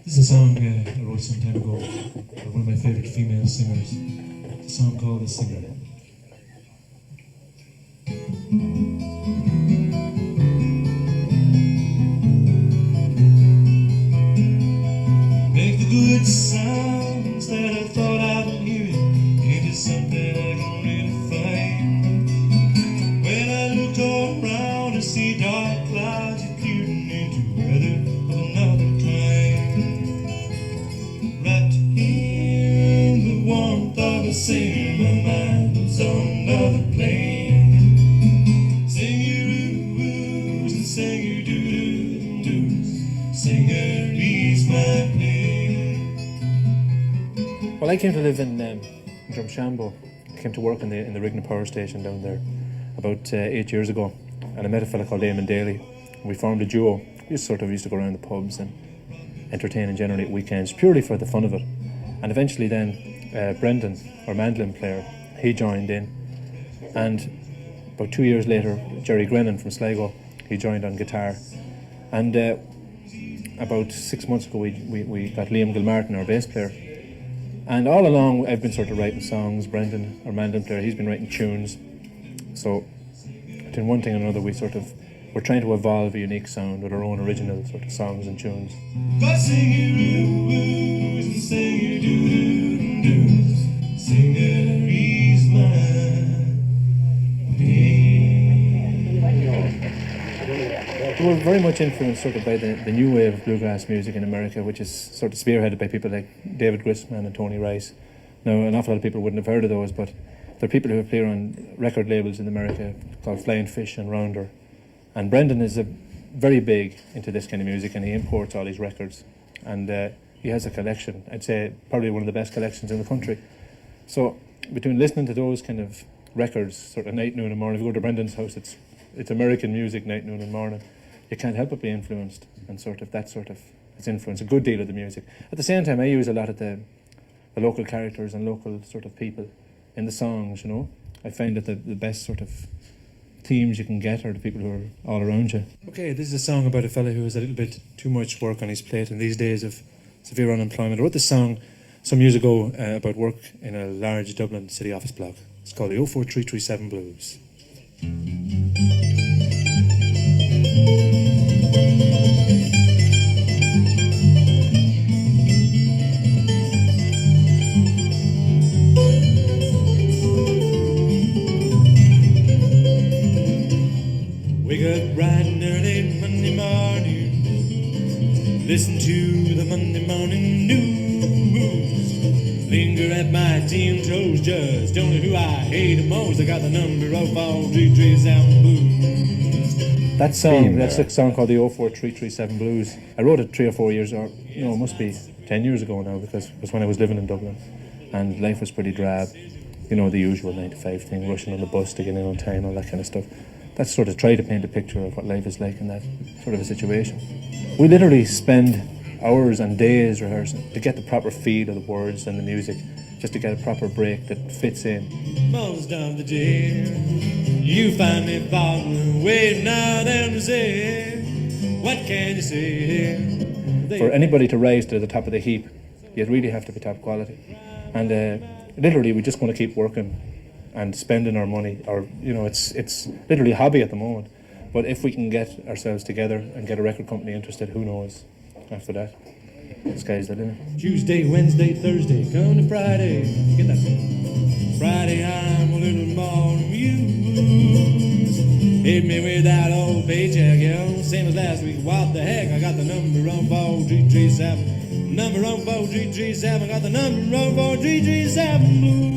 This is a song I wrote some time ago by one of my favourite female singers. It's a song called The Singer. Make the good sounds that I thought I'd hear into something I can really find. When I look around and see dark clouds appearing into weather of another kind, wrapped in the warmth of a singer, my mind was on another plane. Sing your oohs and sing your doo-doo-doos, singer, ease my pain. Well, I came to live in Drumshanbo. I came to work in the Arigna Power Station down there about 8 years ago, and I met a fella called Eamonn Daly. We formed a duo. We used to go around the pubs and entertain and generate weekends purely for the fun of it. And eventually then Brendan, our mandolin player, he joined in, and about 2 years later Gerry Grennan from Sligo, he joined on guitar. And about 6 months ago we got Gilmartin, our bass player. And all along I've been sort of writing songs. Brendan, our mandolin player, he's been writing tunes. So between one thing and another we're trying to evolve a unique sound with our own original sort of songs and tunes. God, sing your oohs and sing your doo-doo-doos, sing it, ease my pain. We were very much influenced sort of by the new wave of bluegrass music in America, which is sort of spearheaded by people like David Grisman and Tony Rice. Now, an awful lot of people wouldn't have heard of those, but they're people who appear on record labels in America called Flying Fish and Rounder. And Brendan is very big into this kind of music, and he imports all these records. And he has a collection, I'd say probably one of the best collections in the country. So between listening to those kind of records, sort of night, noon and morning, if you go to Brendan's house, it's American music night, noon and morning. You can't help but be influenced, and it's influenced a good deal of the music. At the same time, I use a lot of the local characters and local sort of people in the songs, you know. I find that the best sort of themes you can get are the people who are all around you. Okay, this is a song about a fella who has a little bit too much work on his plate in these days of severe unemployment. I wrote this song some years ago about work in a large Dublin city office block. It's called the 04337 Blues. Wake up bright and early Monday morning, listen to the Monday morning news, linger at my tea toes, just don't know who I hate the most. I got the number of all 337 Blues. That's a song called the 04337 Blues. I wrote it 3 or 4 years, or it must be 10 years ago now, because it was when I was living in Dublin, and life was pretty drab. The usual 9 to 5 thing, rushing on the bus to get in on time, all that kind of stuff. That's sort of try to paint a picture of what life is like in that sort of a situation. We literally spend hours and days rehearsing to get the proper feel of the words and the music, just to get a proper break that fits in. Most of the day, you find me falling, waiting out there to say, what can you say? For anybody to rise to the top of the heap, you really have to be top quality. And literally, we just want to keep working and spending our money, or it's literally a hobby at the moment. But if we can get ourselves together and get a record company interested, who knows after that? The sky's the limit. Tuesday, Wednesday, Thursday, come to Friday. Get that? Friday, I'm a little more amused. Hit me with that old paycheck, yo. Same as last week. What the heck? I got the number on 4337. Number on 4337. Got the number on 4337 Blues.